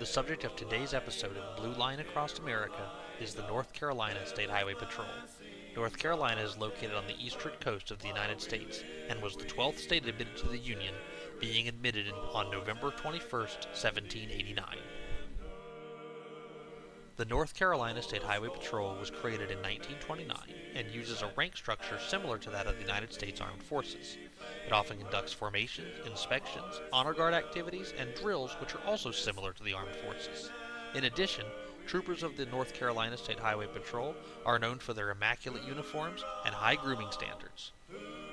The subject of today's episode of Blue Line Across America is the North Carolina State Highway Patrol. North Carolina is located on the eastern coast of the United States and was the 12th state admitted to the Union, being admitted on November 21st, 1789. The North Carolina State Highway Patrol was created in 1929 and uses a rank structure similar to that of the United States Armed Forces. It often conducts formations, inspections, honor guard activities, and drills which are also similar to the Armed Forces. In addition, troopers of the North Carolina State Highway Patrol are known for their immaculate uniforms and high grooming standards.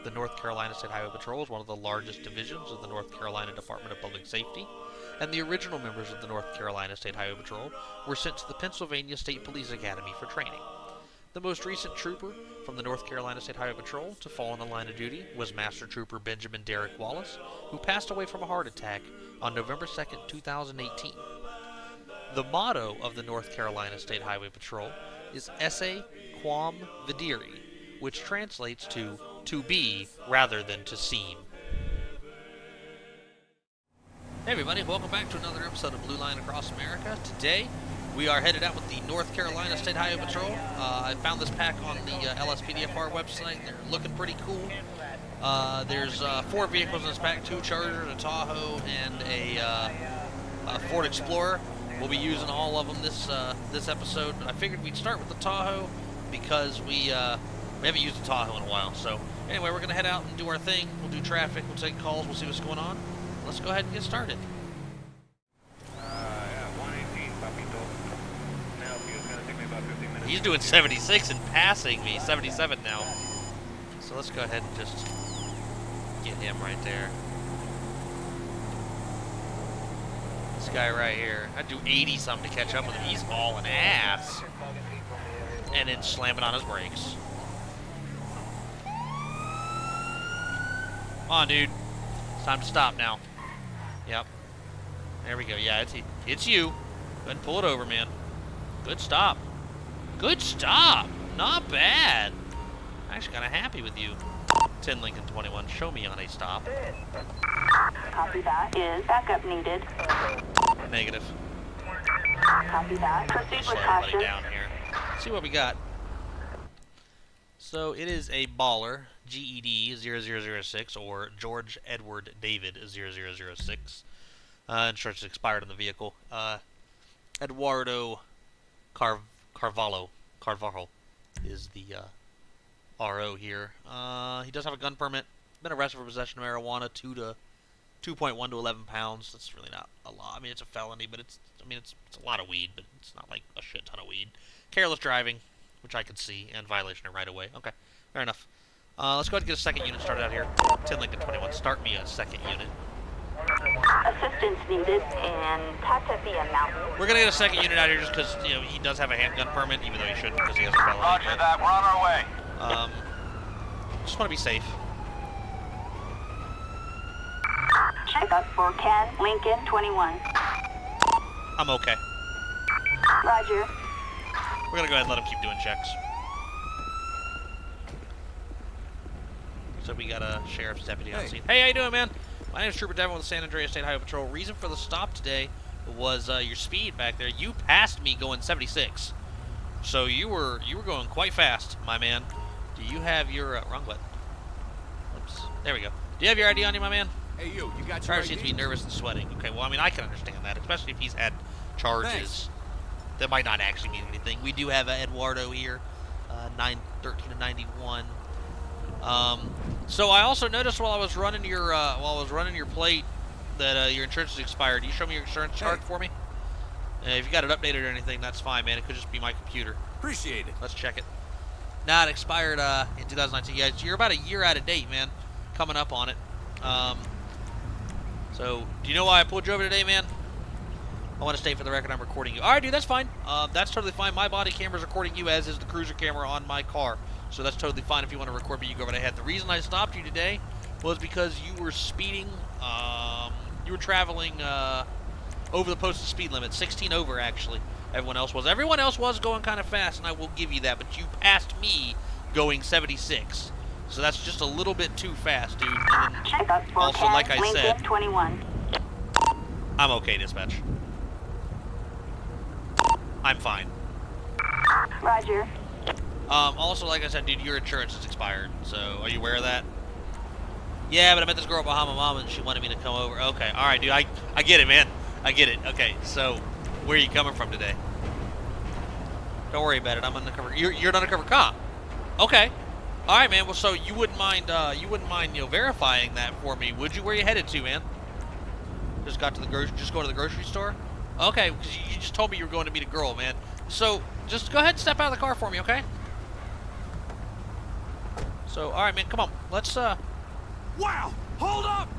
The North Carolina State Highway Patrol is one of the largest divisions of the North Carolina Department of Public Safety, and the original members of the North Carolina State Highway Patrol were sent to the Pennsylvania State Police Academy for training. The most recent trooper from the North Carolina State Highway Patrol to fall in the line of duty was Master Trooper Benjamin Derrick Wallace, who passed away from a heart attack on November 2, 2018. The motto of the North Carolina State Highway Patrol is Esse Quam Videri, which translates to be rather than to seem. Hey everybody, welcome back to another episode of Blue Line Across America. Today, we are headed out with the North Carolina State Highway Patrol. I found this pack on the LSPDFR website. They're looking pretty cool. There's 4 vehicles in this pack, 2 Chargers, a Tahoe, and a Ford Explorer. We'll be using all of them this episode. I figured we'd start with the Tahoe because we haven't used the Tahoe in a while. So anyway, we're going to head out and do our thing. We'll do traffic, we'll take calls, we'll see what's going on. Let's go ahead and get started. Yeah, 118, Papito. Now, it's going to take me about 15 minutes. He's doing 76 and passing me, 77 now. So let's go ahead and just get him right there. This guy right here. I'd do 80 something to catch up with him. He's hauling ass. And then slamming on his brakes. Come on, dude. It's time to stop now. Yep. There we go. Yeah, it's you. Go ahead and pull it over, man. Good stop. Good stop. Not bad. I'm actually kind of happy with you. 10 Lincoln 21. Show me on a stop. Copy that. Is backup needed? Negative. Copy that. Proceed Slow with everybody caution. down here. Let's see what we got. So it is a Baller GED 0006 or George Edward David 0006. Insurance expired on the vehicle. Eduardo Carvalho is the RO here. He does have a gun permit. Been arrested for possession of marijuana, 2.1 to 11 pounds. That's really not a lot. I mean, it's a felony, but it's a lot of weed, but it's not like a shit ton of weed. Careless driving, which I could see, and violation of right of way. Okay, fair enough. Let's go ahead and get a second unit started out here. 10 Lincoln 21. Start me a second unit. Assistance needed in Tatavia Mountain. We're gonna get a second unit out here just because he does have a handgun permit, even though he shouldn't because he has a felony. Roger that. We're on our way. Just want to be safe. Check up for Ken Lincoln 21. I'm okay. Roger. We're gonna go ahead and let him keep doing checks. So we got a sheriff's deputy on scene. Hey, how you doing, man? My name is Trooper Devin with the San Andreas State Highway Patrol. Reason for the stop today was your speed back there. You passed me going 76, so you were going quite fast, my man. Do you have your wrong button? Oops. There we go. Do you have your ID on you, my man? Hey, you got your Driver ID? seems to be nervous and sweating. Okay, well, I mean, I can understand that, especially if he's had charges. Thanks. That might not actually mean anything. We do have Eduardo here, 913 to 91. So I also noticed while I was running your plate that your insurance is expired. Can you show me your insurance card for me? If you got it updated or anything, that's fine, man. It could just be my computer. Appreciate it. Let's check it. Nah, it expired in 2019. Yeah, you're about a year out of date, man. Coming up on it. So, do you know why I pulled you over today, man? I want to state for the record I'm recording you. Alright, dude, that's fine. That's totally fine. My body camera's recording you, as is the cruiser camera on my car. So that's totally fine. If you want to record me, you go right ahead. The reason I stopped you today was because you were speeding. You were traveling over the posted speed limit. 16 over, actually. Everyone else was. Everyone else was going kind of fast, and I will give you that. But you passed me going 76. So that's just a little bit too fast, dude. And then Check up for also, Ken like I Lincoln said, 21. I'm okay, dispatch. I'm fine. Roger. Also, like I said, dude, your insurance is expired, so are you aware of that? Yeah, but I met this girl at Bahama Mama, and she wanted me to come over. Okay, alright, dude, I get it, man. I get it. Okay, so, where are you coming from today? Don't worry about it, I'm undercover. You're an undercover cop. Okay. Alright, man, well, so you wouldn't mind, verifying that for me, would you? Where you headed to, man? Just going to the grocery store? Okay, because you just told me you were going to meet a girl, man. So, just go ahead and step out of the car for me, okay? So, alright, man, come on. Let's, Wow! Hold up!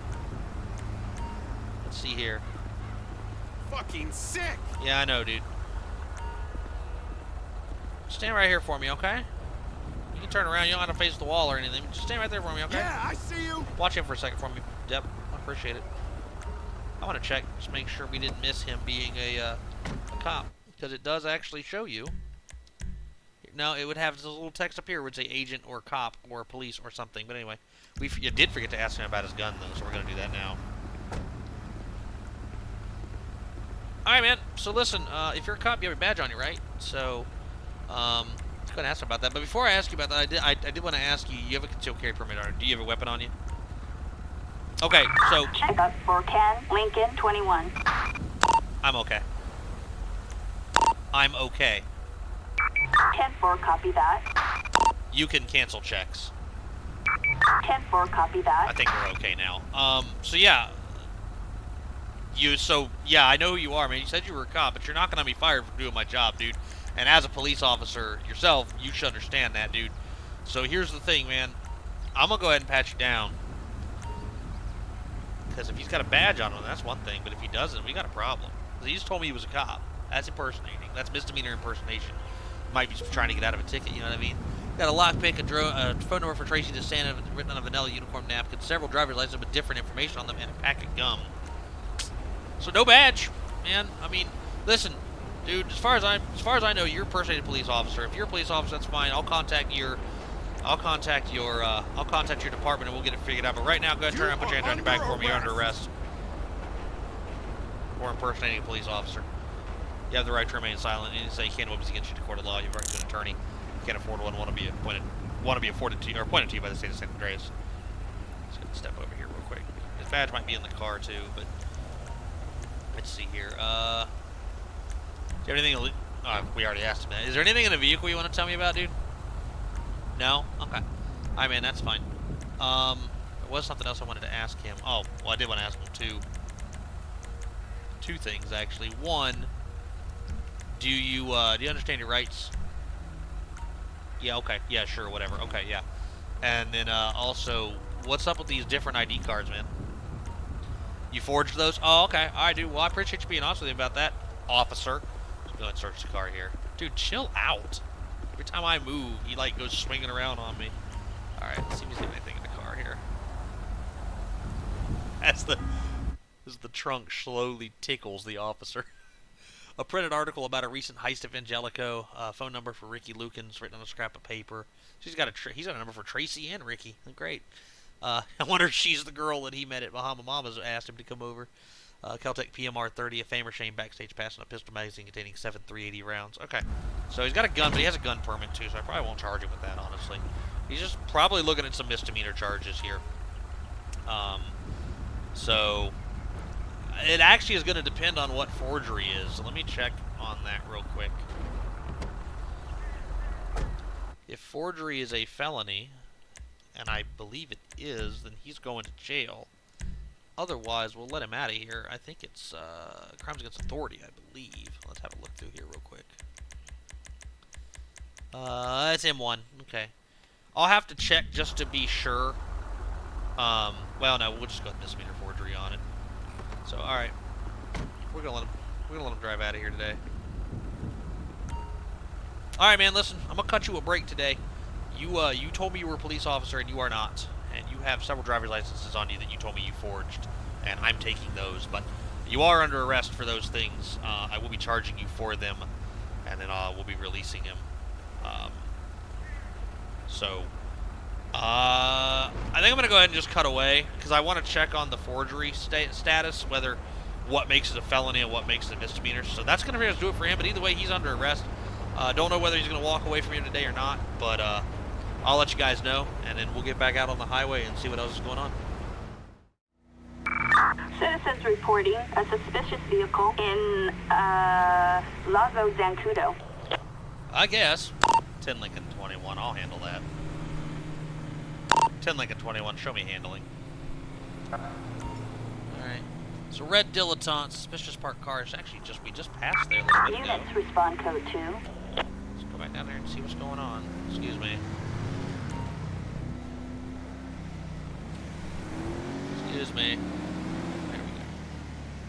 let's see here. Fucking sick! Yeah, I know, dude. Stand right here for me, okay? You can turn around. You don't have to face the wall or anything. Just stand right there for me, okay? Yeah, I see you! Watch him for a second for me, Deb. I appreciate it. I want to check, just make sure we didn't miss him being a cop. Because it does actually show you. No, it would have this little text up here. It would say agent or cop or police or something. But anyway, you did forget to ask him about his gun, though, so we're going to do that now. Alright, man. So listen, if you're a cop, you have a badge on you, right? So, I was going to ask him about that. But before I ask you about that, I did want to ask you, you have a concealed carry permit on you. Do you have a weapon on you? Okay, so... Checkup for Ken, Lincoln, 21. I'm okay. I'm okay. 10-4, copy that. You can cancel checks. 10-4, copy I that. think we're okay now. So yeah. Yeah, I know who you are, man. You said you were a cop, but you're not gonna be fired for doing my job, dude. And as a police officer yourself, you should understand that, dude. So here's the thing, man. I'm gonna go ahead and pat you down. Because if he's got a badge on him, that's one thing. But if he doesn't, we got a problem. He just told me he was a cop. That's impersonating. That's misdemeanor impersonation. Might be trying to get out of a ticket, you know what I mean? Got a lockpick, a phone number for Tracy DeSanta written on a vanilla uniform napkin, several driver's licenses with different information on them, and a pack of gum. So no badge, man. I mean, listen, dude. As far as I know, you're a impersonating police officer. If you're a police officer, that's fine. I'll contact your department and we'll get it figured out. But right now, go ahead and turn around and put your hands on your back for me. You're under arrest. For impersonating a police officer. You have the right to remain silent. And say you can't witness against you to court of law. You've already been an attorney. You can't afford one. Want to be appointed to you by the state of San Andreas. Just gonna step over here real quick. His badge might be in the car too, but let's see here. Do you have anything? We already asked him that. Is there anything in the vehicle you want to tell me about, dude? No? Okay. Alright, man, that's fine. There was something else I wanted to ask him. Oh, well, I did want to ask him two things, actually. One, do you understand your rights? Yeah, okay. Yeah, sure, whatever. Okay, yeah. And then, also, what's up with these different ID cards, man? You forged those? Oh, okay. Alright, dude. Well, I appreciate you being honest with me about that, officer. Let's go ahead and search the car here. Dude, chill out. Every time I move, he, like, goes swinging around on me. Alright, let's see if he's got anything in the car here. This is the trunk slowly tickles the officer. A printed article about a recent heist at Angelico. Phone number for Ricky Lukens written on a scrap of paper. He's got a number for Tracy and Ricky. Great. I wonder if she's the girl that he met at Bahama Mama's asked him to come over. Caltech PMR 30, a fame or shame backstage pass on a pistol magazine containing 7 .380 rounds. Okay. So he's got a gun, but he has a gun permit too, so I probably won't charge him with that, honestly. He's just probably looking at some misdemeanor charges here. So it actually is going to depend on what forgery is. So let me check on that real quick. If forgery is a felony, and I believe it is, then he's going to jail. Otherwise, we'll let him out of here. I think it's crimes against authority, I believe. Let's have a look through here real quick. It's M1. Okay. I'll have to check just to be sure. Well, no, we'll just go with misdemeanor forgery on it. So, all right, we're gonna let him drive out of here today. All right, man. Listen, I'm gonna cut you a break today. You told me you were a police officer, and you are not. And you have several driver's licenses on you that you told me you forged, and I'm taking those. But you are under arrest for those things. I will be charging you for them, and then we'll be releasing him. I think I'm going to go ahead and just cut away, because I want to check on the forgery status, whether what makes it a felony and what makes it a misdemeanor. So that's going to do it for him, but either way, he's under arrest. Don't know whether he's going to walk away from here today or not, but I'll let you guys know, and then we'll get back out on the highway and see what else is going on. Citizens reporting a suspicious vehicle in Lago Zancudo. I guess. 10 Lincoln 21, I'll handle that. 10 Lincoln 21, show me handling. Alright. So red dilettante, suspicious parked cars. Actually, we just passed there a little bit ago. Units respond code 2. Let's go back down there and see what's going on. Excuse me. Excuse me. There we go.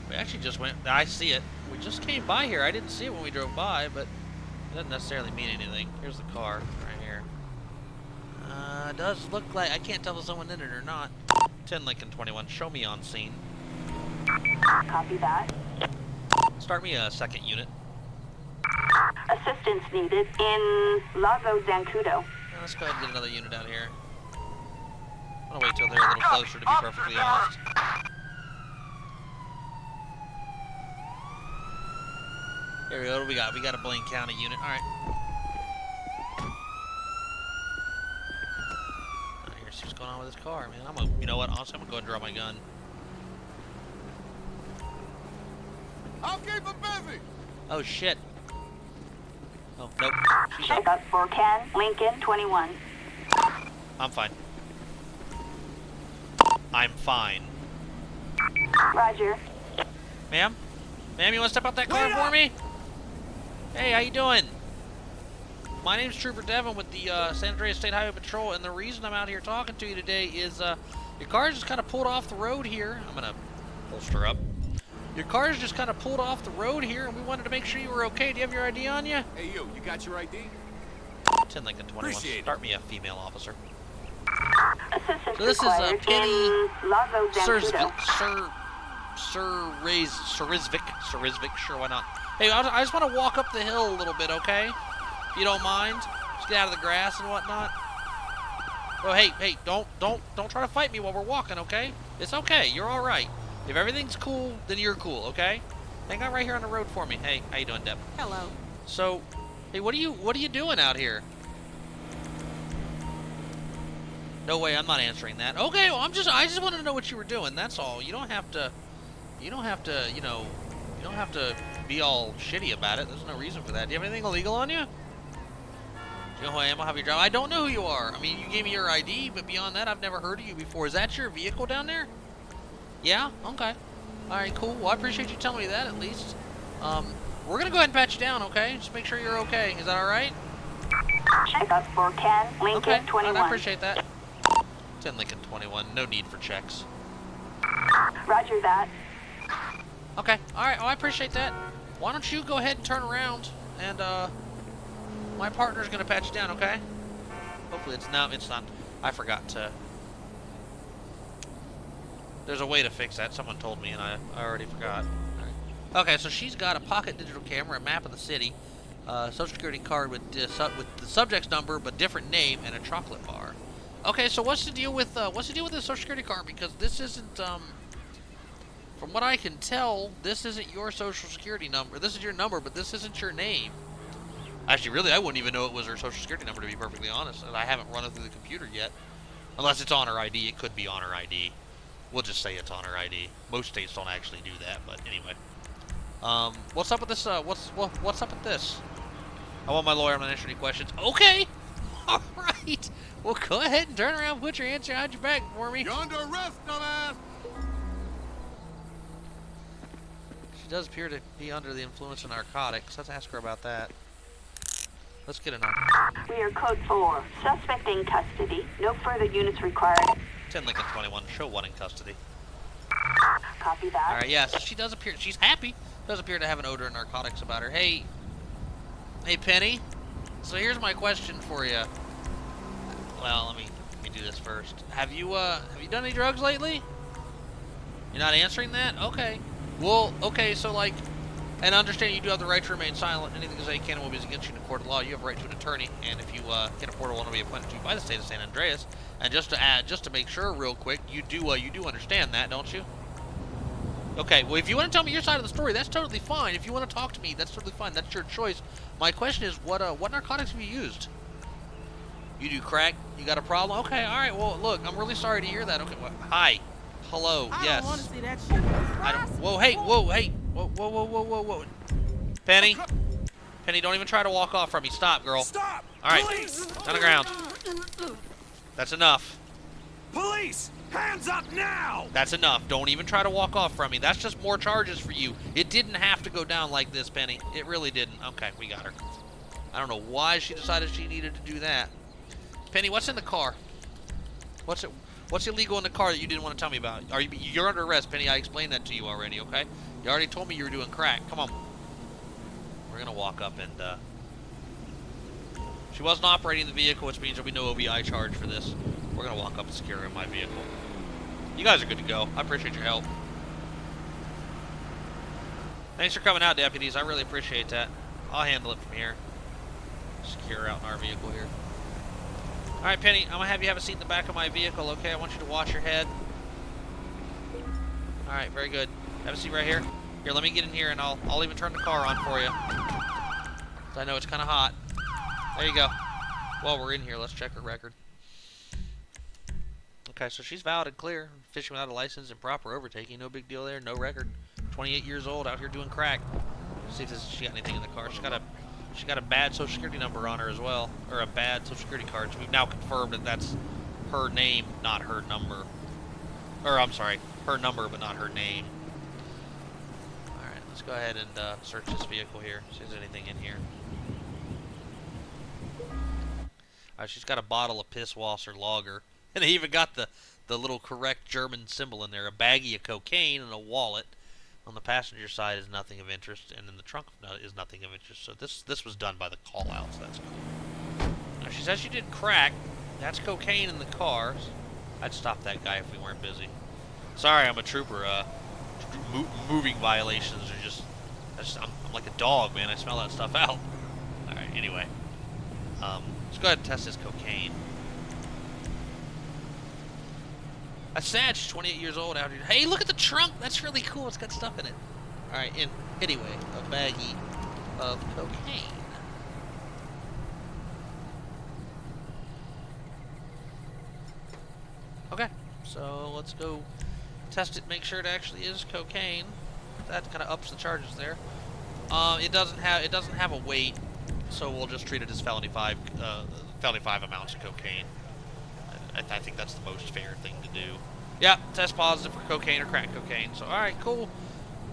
We actually just went. I see it. We just came by here. I didn't see it when we drove by, but it doesn't necessarily mean anything. Here's the car right here. It does look like, I can't tell if someone in it or not. 10 Lincoln 21, show me on scene. Copy that. Start me a second unit. Assistance needed in Lago Zancudo. Now, let's go ahead and get another unit out here. I'm gonna wait till they're a little closer, to be perfectly honest. Here we go, what do we got? We got a Blaine County unit, alright. Here's what's going on with this car, man. You know what, honestly, I'm gonna go ahead and draw my gun. I'll keep him busy. Oh, shit. Oh, nope. She's Check up. up for 10 Lincoln 21. I'm fine. I'm fine. Roger. Ma'am? Ma'am, you wanna step out that car for me? Hey, how you doing? My name's Trooper Devin with the San Andreas State Highway Patrol, and the reason I'm out here talking to you today is your car's just kind of pulled off the road here. I'm gonna holster up. Your car's just kind of pulled off the road here, and we wanted to make sure you were okay. Do you have your ID on you? Hey, you got your ID? 10 Lincoln 21. Appreciate it. Start me a female officer. Assistance So this is required Penny in Lago Zancudo. Surizvik, sure, why not? Hey, I just want to walk up the hill a little bit, okay? If you don't mind. Just get out of the grass and whatnot. Oh, hey, don't try to fight me while we're walking, okay? It's okay, you're all right. If everything's cool, then you're cool, okay? Hang out right here on the road for me. Hey, how you doing, Deb? Hello. So, hey, what are you doing out here? No way, I'm not answering that. Okay, well, I just wanted to know what you were doing. That's all. You don't have to, you don't have to be all shitty about it. There's no reason for that. Do you have anything illegal on you? Do you know who I am? I'll have you drive. I don't know who you are. I mean, you gave me your ID, but beyond that, I've never heard of you before. Is that your vehicle down there? Yeah? Okay. Alright, cool. Well, I appreciate you telling me that, at least. We're gonna go ahead and pat you down, okay? Just make sure you're okay. Is that alright? Check up for 10 Lincoln Okay. 21. I appreciate that. 10 Lincoln 21. No need for checks. Roger that. Okay. Alright. Oh, I appreciate that. Why don't you go ahead and turn around, and, my partner's gonna pat you down, okay? Hopefully it's not. I forgot to. There's a way to fix that. Someone told me, and I already forgot. Right. Okay, so she's got a pocket digital camera, a map of the city, social security card with the subject's number but different name, and a chocolate bar. Okay, so what's the deal with this social security card? Because this isn't from what I can tell, this isn't your social security number. This is your number, but this isn't your name. Actually, really, I wouldn't even know it was her social security number, to be perfectly honest. And I haven't run it through the computer yet. Unless it's on her ID. It could be on her ID. We'll just say it's on her ID. Most states don't actually do that, but anyway. What's up with this? What's up with this? I want my lawyer. I'm not answering any questions. Okay. All right. Well, go ahead and turn around, put your hands behind your back for me. You're under arrest, dumbass! She does appear to be under the influence of narcotics. Let's ask her about that. Let's get it on. We are code 4. Suspect in custody. No further units required. 10 Lincoln 21. Show 1 in custody. Copy that. All right. Yeah. So she does appear. She's happy. Does appear to have an odor of narcotics about her. Hey, Penny. So here's my question for you. Well, let me do this first. Have you done any drugs lately? You're not answering that? Okay. Well, okay. So like. And understand you do have the right to remain silent. Anything you say can and will be used against you in a court of law. You have a right to an attorney, and if you can afford one to be appointed to you by the state of San Andreas. And just to make sure, real quick, you do understand that, don't you? Okay, well, if you want to tell me your side of the story, that's totally fine. If you want to talk to me, that's totally fine. That's your choice. My question is, what narcotics have you used? You do crack? You got a problem? Okay, all right. Well, look, I'm really sorry to hear that. Okay, well, hi. Hello, I yes. don't want to see that shit. I don't. Whoa, hey, whoa, hey. Whoa, whoa, whoa, whoa, whoa, whoa. Penny. Penny, don't even try to walk off from me. Stop, girl. Stop! All right, Police! on the ground. That's enough. Police! Hands up now! That's enough. Don't even try to walk off from me. That's just more charges for you. It didn't have to go down like this, Penny. It really didn't. Okay, we got her. I don't know why she decided she needed to do that. Penny, what's in the car? What's illegal in the car that you didn't want to tell me about? You're under arrest, Penny. I explained that to you already, okay? You already told me you were doing crack. Come on. We're going to walk up and, she wasn't operating the vehicle, which means there'll be no OBI charge for this. We're going to walk up and secure her in my vehicle. You guys are good to go. I appreciate your help. Thanks for coming out, deputies. I really appreciate that. I'll handle it from here. Secure her out in our vehicle here. Alright, Penny, I'm going to have you have a seat in the back of my vehicle, okay? I want you to wash your head. Alright, very good. Have a seat right here. Here, let me get in here, and I'll even turn the car on for you. 'Cause I know it's kind of hot. There you go. While we're in here, let's check her record. Okay, so she's valid and clear. Fishing without a license, improper overtaking. No big deal there. No record. 28 years old, out here doing crack. See if she got anything in the car. She got a bad social security number on her as well, or a bad social security card. So we've now confirmed that that's her name, not her number. Or I'm sorry, her number, but not her name. All right, let's go ahead and search this vehicle here. See if there's anything in here. All right, she's got a bottle of Pisswasser Lager, and they even got the little correct German symbol in there. A baggie of cocaine and a wallet. On the passenger side is nothing of interest, and in the trunk is nothing of interest. So this was done by the Callouts. That's cool. Now she says she did crack. That's cocaine in the car. I'd stop that guy if we weren't busy. Sorry, I'm a trooper. Moving violations are just I'm like a dog, man. I smell that stuff out. All right. Anyway, let's go ahead and test this cocaine. That's sad. She's 28 years old out here. Hey, look at the trunk. That's really cool. It's got stuff in it. All right. And anyway, a baggie of cocaine. Okay. So let's go test it. Make sure it actually is cocaine. That kind of ups the charges there. It doesn't have a weight, so we'll just treat it as felony 5 amounts of cocaine. I think that's the most fair thing to do. Yeah, test positive for cocaine or crack cocaine. So, alright, cool.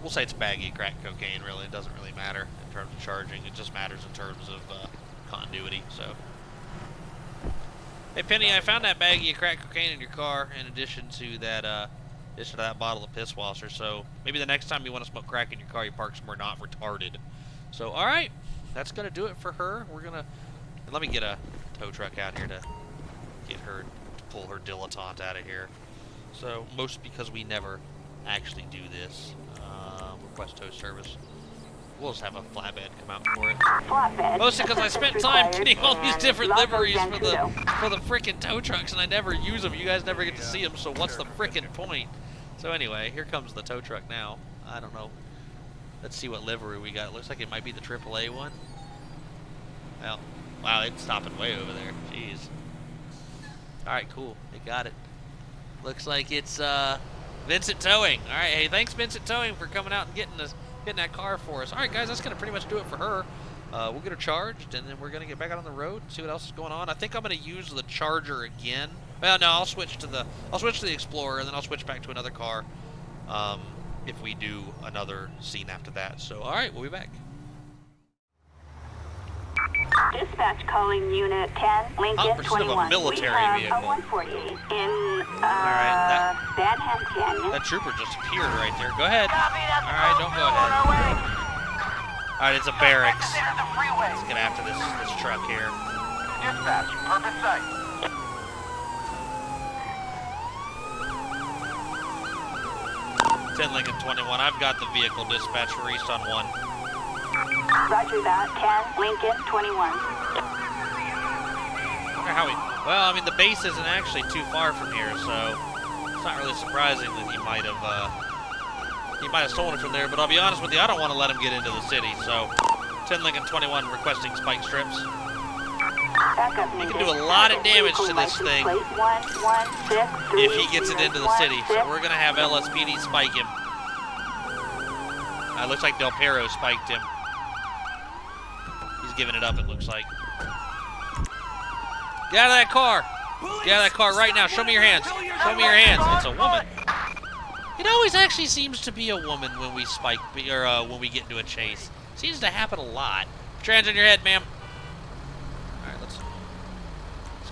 We'll say it's baggy crack cocaine, really. It doesn't really matter in terms of charging. It just matters in terms of continuity, so. Hey, Penny, I found that baggie of crack cocaine in your car in addition to that bottle of Pisswasser. So, maybe the next time you want to smoke crack in your car, you park somewhere not retarded. So, alright. That's going to do it for her. We're going to... Let me get a tow truck out here to get her... pull her dilettante out of here. So, most because we never actually do this. Request tow service. We'll just have a flatbed come out for it. Flatbed. Mostly because I spent time getting all these different liveries for the frickin' tow trucks, and I never use them. You guys never get to see them, so what's the frickin' point? So anyway, here comes the tow truck now. I don't know. Let's see what livery we got. It looks like it might be the AAA one. Well, wow, it's stopping way over there. Jeez. Alright, cool. They got it. Looks like it's Vincent Towing. Alright, hey, thanks Vincent Towing for coming out and getting that car for us. Alright guys, that's gonna pretty much do it for her. We'll get her charged and then we're gonna get back out on the road and see what else is going on. I think I'm gonna use the Charger again. Well no, I'll switch to the Explorer and then I'll switch back to another car if we do another scene after that. So alright, we'll be back. Dispatch calling Unit 10, Lincoln 21. A military we vehicle. have a 148 in Alright, Bad Hand Canyon. that trooper just appeared right there. Go ahead. Alright, don't go ahead. Alright, it's a barracks. Let's get after this truck here. Dispatch, purpose sight. 10 Lincoln 21. I've got the vehicle dispatch for East on 1. Roger that. 10, Lincoln 21. Well, I mean, the base isn't actually too far from here, so it's not really surprising that he might have He might have stolen it from there, but I'll be honest with you, I don't want to let him get into the city, so 10 Lincoln 21 requesting spike strips. He can do a lot of damage to this thing if he gets it into the city, so we're going to have LSPD spike him. It looks like Del Perro spiked him. He's giving it up, it looks like. Get out of that car! Get out of that car right now. Show me your hands. Show me your hands. It's a woman. It always actually seems to be a woman when we spike, or when we get into a chase. Seems to happen a lot. Put your hands on your head, ma'am. All right, let's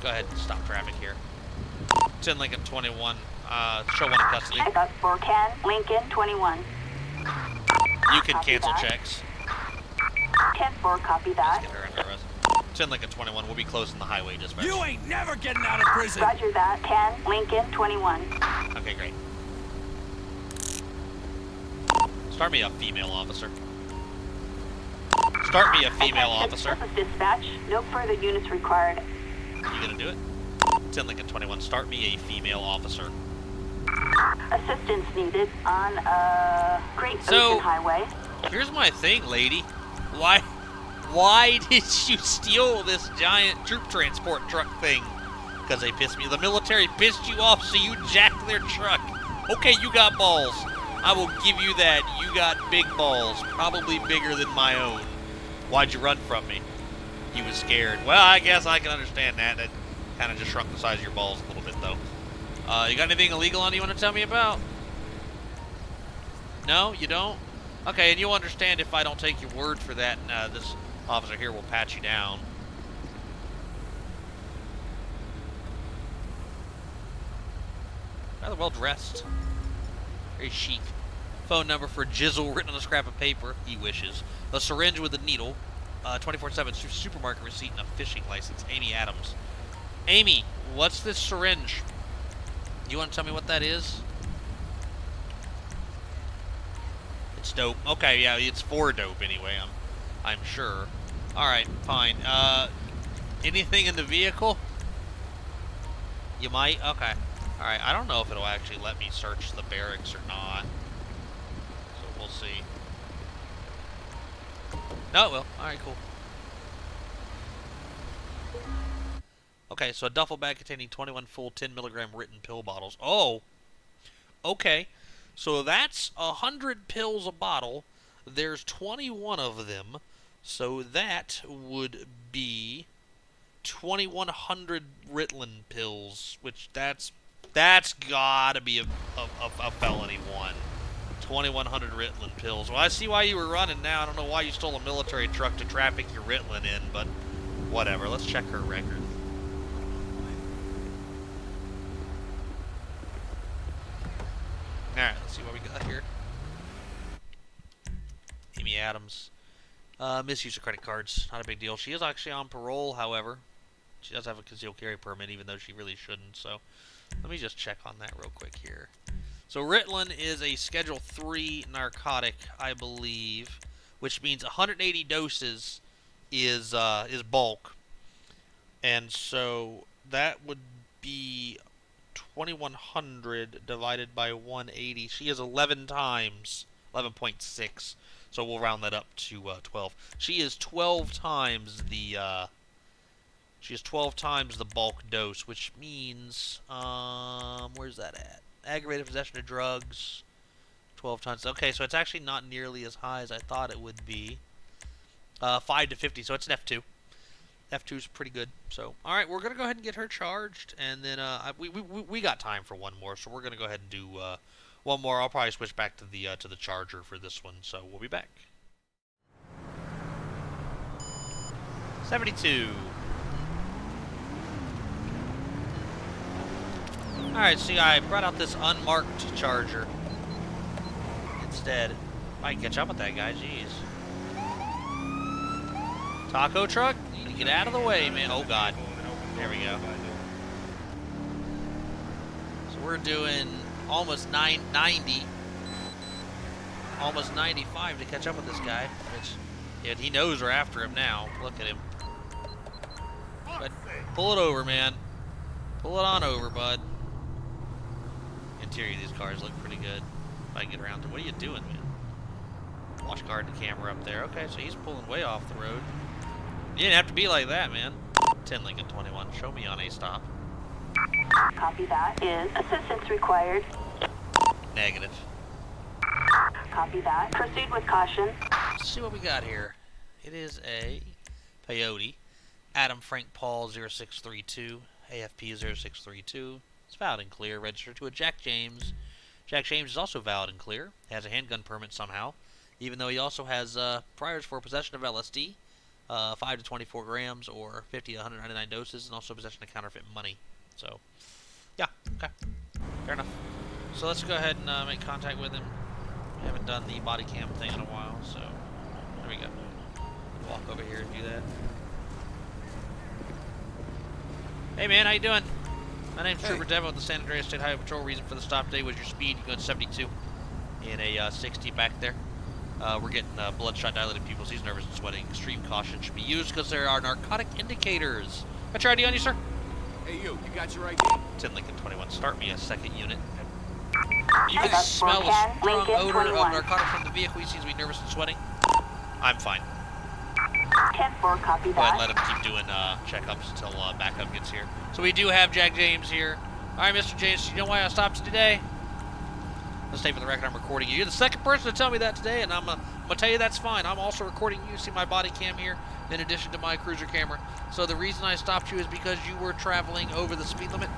go ahead and stop traffic here. 10 Lincoln 21. Show one in custody. That's for Ken, Lincoln 21. You can Copy cancel that. checks. 10-4, copy Let's that. get her under arrest. 10 Lincoln 21. We'll be closing the highway dispatch. You ain't never getting out of prison. Roger that. 10, Lincoln 21. Okay, great. Start me a female officer. Start me a female officer. This is dispatch. No further units required. You gonna do it? 10 Lincoln 21. Start me a female officer. Assistance needed on Great So- Ocean Highway. Here's my thing, lady. Why did you steal this giant troop transport truck thing? Because they pissed me. The military pissed you off, so you jacked their truck. Okay, you got balls. I will give you that. You got big balls, probably bigger than my own. Why'd you run from me? You was scared. Well, I guess I can understand that. That kind of just shrunk the size of your balls a little bit, though. You got anything illegal on you want to tell me about? No, you don't? Okay, and you'll understand if I don't take your word for that, and this officer here will pat you down. Rather well dressed. Very chic. Phone number for Jizzle written on a scrap of paper. He wishes. A syringe with a needle. 24/7 supermarket receipt and a fishing license. Amy Adams. Amy, what's this syringe? You want to tell me what that is? It's dope. Okay, yeah, it's for dope anyway. I'm sure. All right, fine. Anything in the vehicle? You might. Okay. All right. I don't know if it'll actually let me search the barracks or not. So we'll see. No, it will. All right, cool. Okay, so a duffel bag containing 21 full 10 milligram written pill bottles. Oh. Okay. So that's 100 pills a bottle. There's 21 of them. So that would be 2,100 Ritalin pills, which that's gotta be a felony one. 2,100 Ritalin pills. Well, I see why you were running now. I don't know why you stole a military truck to traffic your Ritalin in, but whatever. Let's check her record. Alright, let's see what we got here. Amy Adams. Misuse of credit cards. Not a big deal. She is actually on parole, however. She does have a concealed carry permit, even though she really shouldn't. So, let me just check on that real quick here. So, Ritalin is a Schedule 3 narcotic, I believe, which means 180 doses is bulk. And so, that would be 2,100 divided by 180. She is 11 times, 11.6. So we'll round that up to 12. She is 12 times the bulk dose, which means where's that at? Aggravated possession of drugs, 12 times. Okay, so it's actually not nearly as high as I thought it would be. 5 to 50, so it's an F2. F2 is pretty good. So, all right, we're gonna go ahead and get her charged, and then we got time for one more, so we're gonna go ahead and do one more. I'll probably switch back to the charger for this one, so we'll be back. 72. All right, see, I brought out this unmarked charger instead. I can catch up with that guy. Jeez. Taco truck. Get out of the way, man. Oh, God. There we go. So we're doing almost 990. Almost 95 to catch up with this guy. Which, yeah, he knows we're after him now. Look at him. But pull it over, man. Pull it on over, bud. Interior of these cars look pretty good. I can get around to. What are you doing, man? Watch guard the camera up there. Okay, so he's pulling way off the road. You didn't have to be like that, man. 10 Lincoln 21. Show me on a stop. Copy that. Is assistance required? Negative. Copy that. Proceed with caution. Let's see what we got here. It is a peyote. Adam Frank Paul 0632. AFP 0632. It's valid and clear. Registered to a Jack James. Jack James is also valid and clear. He has a handgun permit somehow. Even though he also has priors for possession of LSD. 5 to 24 grams or 50 to 199 doses. And also possession of counterfeit money. So, yeah. Okay. Fair enough. So let's go ahead and make contact with him. We haven't done the body cam thing in a while, so there we go. Walk over here and do that. Hey man, how you doing? My name's Trooper Devin with the San Andreas State Highway Patrol. Reason for the stop today was your speed. You're going 72 in a 60 back there. We're getting bloodshot dilated pupils. He's nervous and sweating. Extreme caution should be used because there are narcotic indicators. Got your ID on you, sir? Hey, you got your ID? 10 Lincoln 21. Start me a second unit. You Hey. can smell a strong Lincoln odor 21. of narcotics from the vehicle. He seems to be nervous and sweating. I'm fine. 10-4, copy Go ahead and that. let him keep doing checkups until backup gets here. So we do have Jack James here. All right, Mr. James, you know why I stopped you today? Let's stay for the record, I'm recording you. You're the second person to tell me that today, and I'm going to tell you that's fine. I'm also recording you. See my body cam here in addition to my cruiser camera. So the reason I stopped you is because you were traveling over the speed limit.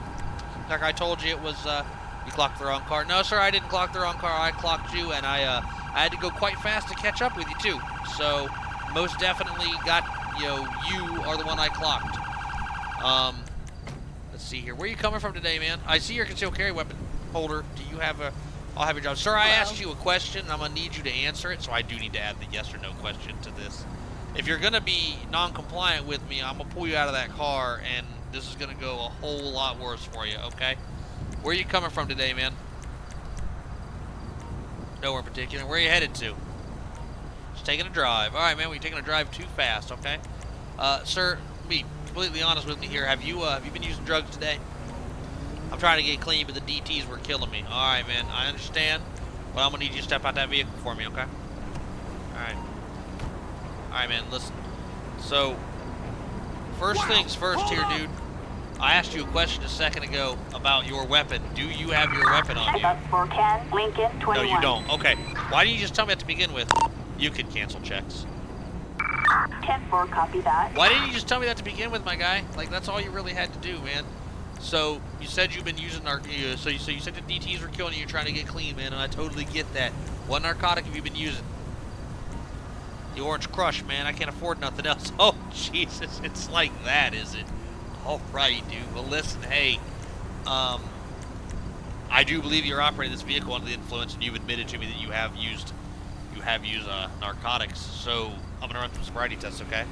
Like I told you, it was you clocked the wrong car. No, sir, I didn't clock the wrong car. I clocked you, and I had to go quite fast to catch up with you, too. So most definitely got, you are the one I clocked. Let's see here. Where are you coming from today, man? I see your concealed carry weapon holder. Do you have a... I'll have your job. Sir, I asked you a question, and I'm going to need you to answer it, so I do need to add the yes or no question to this. If you're going to be non-compliant with me, I'm going to pull you out of that car, and this is going to go a whole lot worse for you, okay? Where are you coming from today, man? Nowhere in particular. Where are you headed to? Just taking a drive. All right, man, we're taking a drive too fast, okay? Sir, be completely honest with me here. Have you been using drugs today? I'm trying to get clean, but the DTs were killing me. All right, man, I understand. But I'm going to need you to step out that vehicle for me, okay? All right. All right, man, listen. So, first things first here, dude. I asked you a question a second ago about your weapon. Do you have your weapon on you? Check up for 10 Lincoln 21. No, you don't. Okay. Why didn't you just tell me that to begin with? You can cancel checks. 10-4, copy that. Why didn't you just tell me that to begin with, my guy? Like, that's all you really had to do, man. So, you said you've been using so you said the DTs were killing you, you're trying to get clean, man, and I totally get that. What narcotic have you been using? The Orange Crush, man. I can't afford nothing else. Oh, Jesus. It's like that, is it? All right, dude. Well, listen, hey. I do believe you're operating this vehicle under the influence, and you've admitted to me that you have used narcotics. So, I'm going to run some sobriety tests, okay?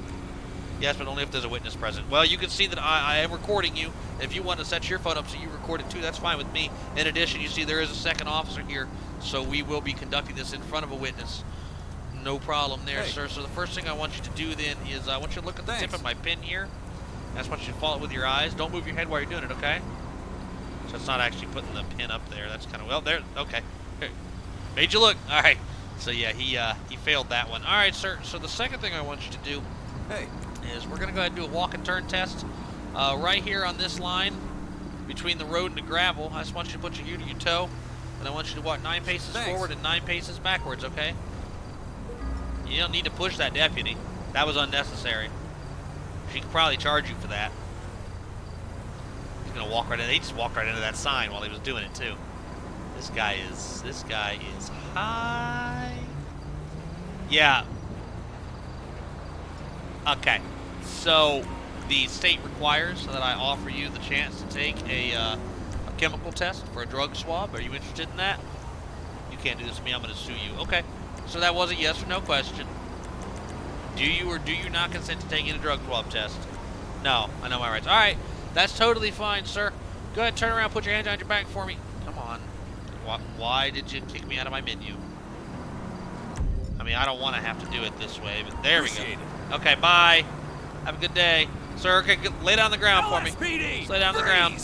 Yes, but only if there's a witness present. Well, you can see that I am recording you. If you want to set your phone up so you record it too, that's fine with me. In addition, you see there is a second officer here, so we will be conducting this in front of a witness. No problem there, sir. So the first thing I want you to do then is I want you to look at the tip of my pin here. I just want you to follow it with your eyes. Don't move your head while you're doing it, okay? So it's not actually putting the pin up there. That's kind of, well, there, okay. Here. Made you look. All right. So yeah, he failed that one. All right, sir. So the second thing I want you to do is we're going to go ahead and do a walk and turn test right here on this line between the road and the gravel. I just want you to put your heel to your toe, and I want you to walk 9 paces forward and 9 paces backwards, okay? You don't need to push that deputy. That was unnecessary. She could probably charge you for that. He's going to walk right in. He just walked right into that sign while he was doing it, too. This guy is high. Yeah. Okay. So, the state requires that I offer you the chance to take a chemical test for a drug swab. Are you interested in that? You can't do this to me. I'm going to sue you. Okay. So that was a yes or no question. Do you or do you not consent to taking a drug swab test? No. I know my rights. All right. That's totally fine, sir. Go ahead, turn around, put your hands on your back for me. Come on. Why did you kick me out of my menu? I mean, I don't want to have to do it this way, but there we go. Okay, bye. Have a good day. Sir, okay, lay down on the ground for me. Just lay down on the ground.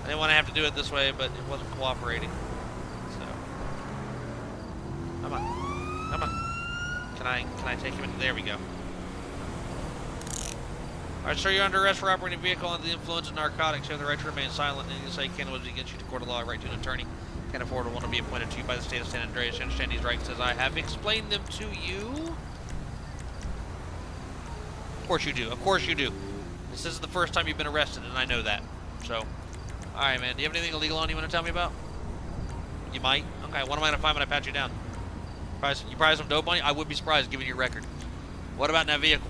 I didn't want to have to do it this way, but it wasn't cooperating. So, come on, come on. Can I take him in? There we go. Alright, sir, you're under arrest for operating a vehicle under the influence of narcotics. You have the right to remain silent, and you say can't live against you to court of law. Right to an attorney. Can't afford one to be appointed to you by the state of San Andreas. You understand these rights as I have explained them to you? Of course you do. Of course you do. This is the first time you've been arrested, and I know that. So, alright, man. Do you have anything illegal on you want to tell me about? You might? Okay, what am I going to find when I pat you down? You probably some dope on you? I would be surprised given your record. What about in that vehicle?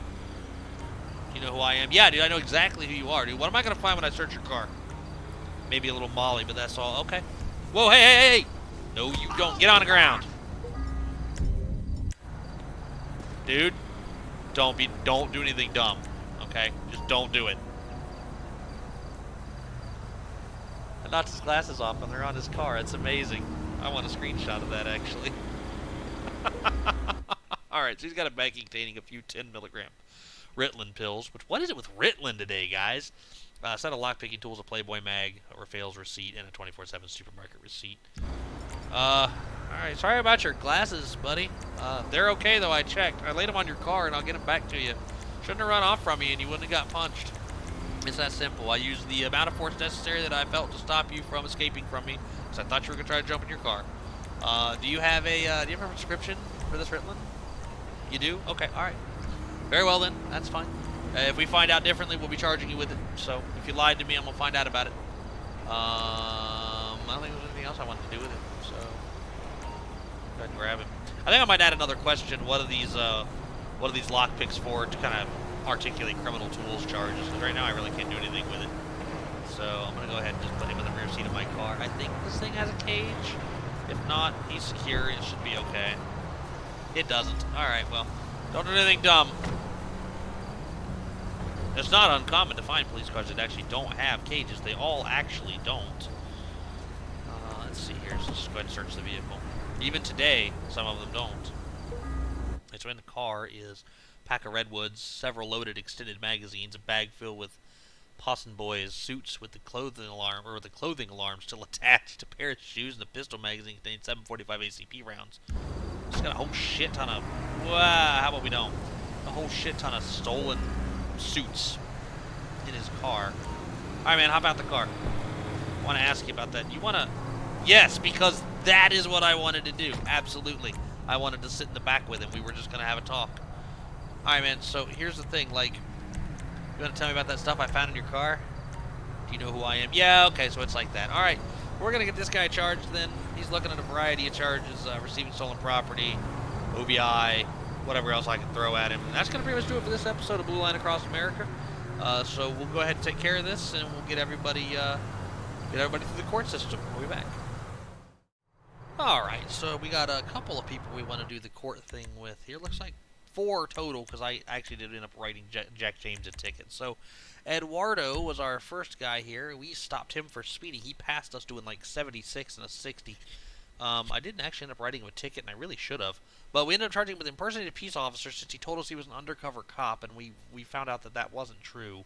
You know who I am? Yeah, dude, I know exactly who you are, dude. What am I going to find when I search your car? Maybe a little Molly, but that's all. Okay. Whoa, hey, hey, hey! No, you don't. Get on the ground. Dude, don't do anything dumb, okay? Just don't do it. I knocked his glasses off and they're on his car. It's amazing. I want a screenshot of that, actually. Alright, so he's got a bag containing a few 10 milligram Ritalin pills. Which, what is it with Ritalin today, guys? A set of lockpicking tools, a Playboy mag, a Rafael's receipt, and a 24/7 supermarket receipt. Alright, sorry about your glasses, buddy. They're okay, though, I checked. I laid them on your car, and I'll get them back to you. Shouldn't have run off from you, and you wouldn't have got punched. It's that simple. I used the amount of force necessary that I felt to stop you from escaping from me, because I thought you were going to try to jump in your car. Do you have a prescription for this Ritalin? You do? Okay, alright. Very well, then. That's fine. If we find out differently, we'll be charging you with it. So, if you lied to me, I'm going to find out about it. I don't think there's anything else I wanted to do with it. So, go ahead and grab it. I think I might add another question. What are these lockpicks for to kind of articulate criminal tools charges? Because right now I really can't do anything with it. So, I'm going to go ahead and just put him in the rear seat of my car. I think this thing has a cage. If not, he's secure. It should be okay. It doesn't. Alright, well, don't do anything dumb. It's not uncommon to find police cars that actually don't have cages. They all actually don't. Let's see here. So let's go ahead and search the vehicle. Even today, some of them don't. Okay, so in the car is a pack of Redwoods, several loaded extended magazines, a bag filled with Posson Boys suits with the clothing alarm still attached, a pair of shoes, and the pistol magazine contains 745 ACP rounds. Just got a whole shit ton of... Wow, how about we don't? A whole shit ton of stolen suits in his car. Alright, man, hop out the car. I want to ask you about that. You want to... Yes, because that is what I wanted to do. Absolutely. I wanted to sit in the back with him. We were just going to have a talk. Alright, man, so here's the thing. Like, you want to tell me about that stuff I found in your car? Do you know who I am? Yeah, okay, so it's like that. Alright, we're going to get this guy charged then. He's looking at a variety of charges. Receiving stolen property, OBI, whatever else I can throw at him. And that's going to pretty much do it for this episode of Blue Line Across America. So we'll go ahead and take care of this, and we'll get everybody through the court system. We'll be back. Alright, so we got a couple of people we want to do the court thing with here. Looks like 4 total, because I actually did end up writing Jack James a ticket. So Eduardo was our first guy here. We stopped him for speeding. He passed us doing like 76 and a 60. I didn't actually end up writing him a ticket, and I really should have. But we ended up charging him with impersonating a peace officer since he told us he was an undercover cop, and we found out that that wasn't true.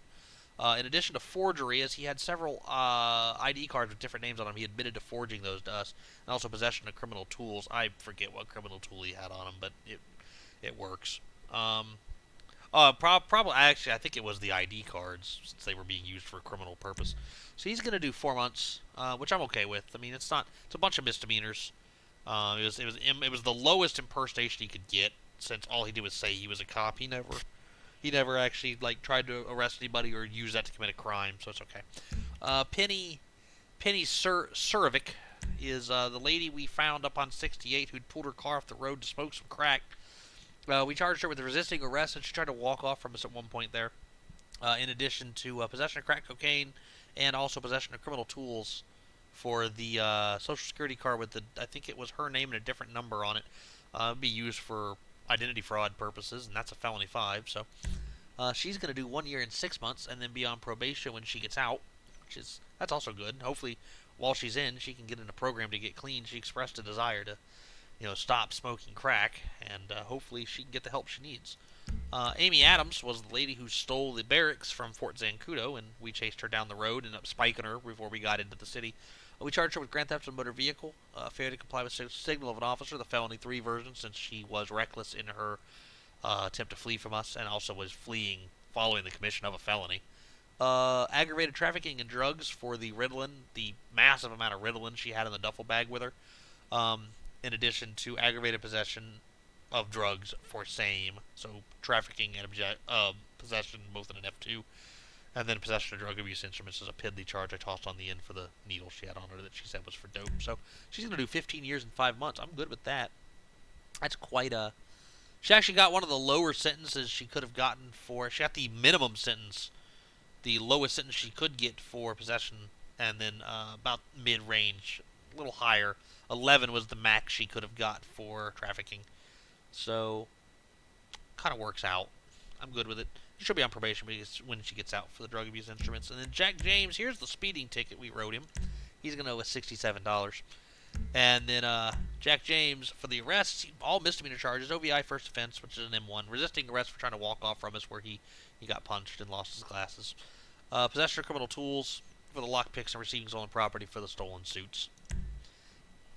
In addition to forgery, as he had several ID cards with different names on them, he admitted to forging those to us. And also possession of criminal tools. I forget what criminal tool he had on him, but it works. Probably, actually, I think it was the ID cards, since they were being used for a criminal purpose. So he's going to do 4 months, which I'm okay with. I mean, it's a bunch of misdemeanors. It was the lowest impersonation he could get, since all he did was say he was a cop. He never actually like tried to arrest anybody or use that to commit a crime, so it's okay. Penny Surovic is the lady we found up on 68 who'd pulled her car off the road to smoke some crack. We charged her with resisting arrest, and she tried to walk off from us at one point there. In addition to possession of crack cocaine and also possession of criminal tools for the Social Security card with I think it was her name and a different number on it. Be used for identity fraud purposes, and that's a felony 5. So she's going to do 1 year and 6 months, and then be on probation when she gets out, that's also good. Hopefully, while she's in, she can get in a program to get clean. She expressed a desire to, stop smoking crack, and hopefully she can get the help she needs. Amy Adams was the lady who stole the barracks from Fort Zancudo, and we chased her down the road and ended up spiking her before we got into the city. We charged her with grand theft of a motor vehicle, failure to comply with signal of an officer, the felony 3 version, since she was reckless in her attempt to flee from us, and also was fleeing following the commission of a felony. Aggravated trafficking in drugs for the Ritalin, the massive amount of Ritalin she had in the duffel bag with her, in addition to aggravated possession of drugs for same, so trafficking and possession both in an F2, and then possession of drug abuse instruments is a piddly charge I tossed on the end for the needle she had on her that she said was for dope. So she's going to do 15 years and 5 months. I'm good with that. That's quite a... She actually got one of the lower sentences she could have gotten for... She got the minimum sentence, the lowest sentence she could get for possession, and then about mid-range, a little higher. 11 was the max she could have got for trafficking. So, kind of works out. I'm good with it. She'll be on probation when she gets out for the drug abuse instruments. And then Jack James, here's the speeding ticket we wrote him. He's going to owe us $67. And then Jack James, for the arrests, all misdemeanor charges, OVI first offense, which is an M1. Resisting arrest for trying to walk off from us where he got punched and lost his glasses. Possession of criminal tools for the lockpicks and receiving stolen property for the stolen suits.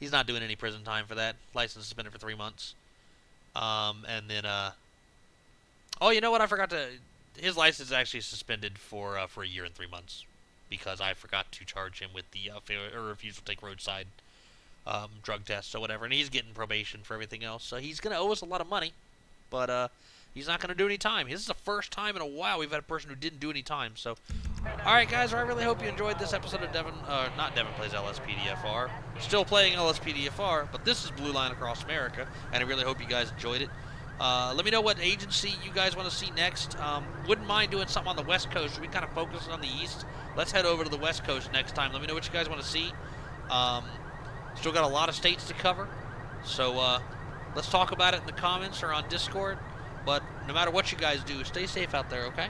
He's not doing any prison time for that. License suspended for 3 months. And then, oh, you know what? I forgot to. His license is actually suspended for a year and 3 months because I forgot to charge him with the refusal to take roadside drug tests or whatever. And he's getting probation for everything else, so he's gonna owe us a lot of money, but he's not gonna do any time. This is the first time in a while we've had a person who didn't do any time. So, all right, guys, I really hope you enjoyed this episode of not Devin Plays LSPDFR. Still playing LSPDFR, but this is Blue Line Across America, and I really hope you guys enjoyed it. Let me know what agency you guys want to see next. Wouldn't mind doing something on the West Coast. We kind of focus on the East. Let's head over to the West Coast next time. Let me know what you guys want to see. Still got a lot of states to cover, so let's talk about it in the comments or on Discord. But no matter what you guys do, stay safe out there, okay?